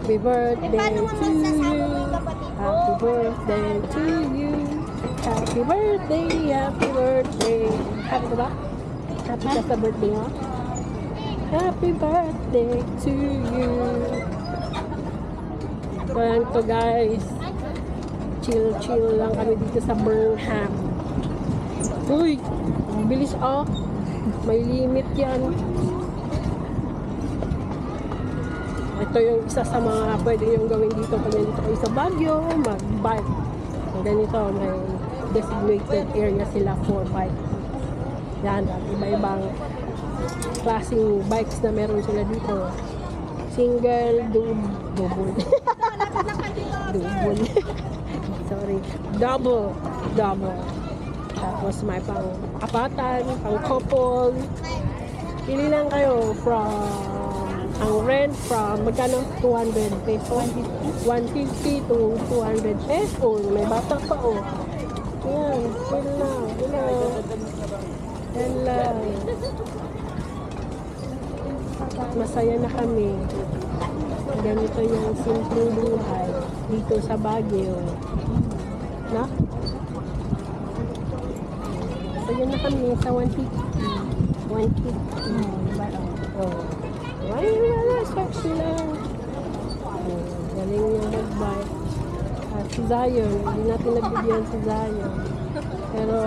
Happy birthday to you. Happy birthday to you. Happy birthday, happy birthday. Happy ka ba? Happy ka sa birthday mo? Happy birthday to you. Ayan to guys. Chill lang kami dito sa Burnham. Uy, bilis oh. May limit yan. Ito yung isa sa mga pwede yung gawin dito pag nandito kayo sa Baguio, mag-bike. Ganito, may designated area sila for bike. Yan, iba-ibang klaseng bikes na meron sila dito. Single, double. Double. Sorry. Double. Tapos may pang-apatan, pang-couple. Pili lang kayo from ang rent from magkano? 200 pesos. 150 to 200 pesos. May bata pa oh. Yan, chill lang. Yan lang. Masaya na kami. Ganito yung simpleng buhay dito sa Baguio. Na? Masaya na kami sa 150. 150. Oh. Ay, wala. Search lang. Galing yung mag-bike. Si Zion. Hindi natin nagbibigyan si Zion. Pero,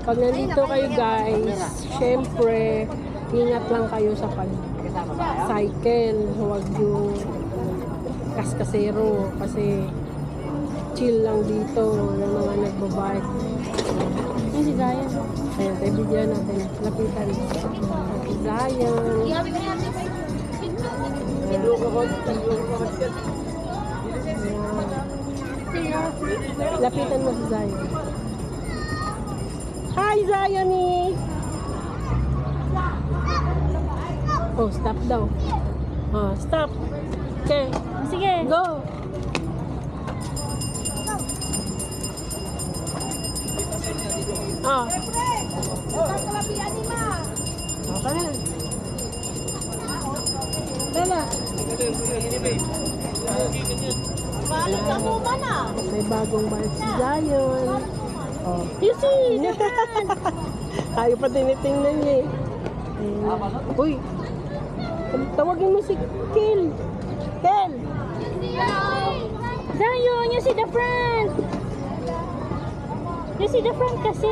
pag nandito kayo guys, syempre, ingat lang kayo sa pag-cycle. Huwag yung kaskasero. Kasi, chill lang dito ng mga nagbabike. Yung si Zion. Ayan, tayo bigyan natin. Lapitan. Si Zion. Lapitan mo si Zion. Hi, Zion! Oh, stop daw. Oh, stop. Okay. Sige. Go. Oh. Okay. Tala. Balik ka mo ba na? May bagong bike si Zion. Oh. You see? Ayaw pa tinitingnan niya eh. Uy. Tawagin mo si Kel. Kel. Zion, you see the front. You see the front kasi.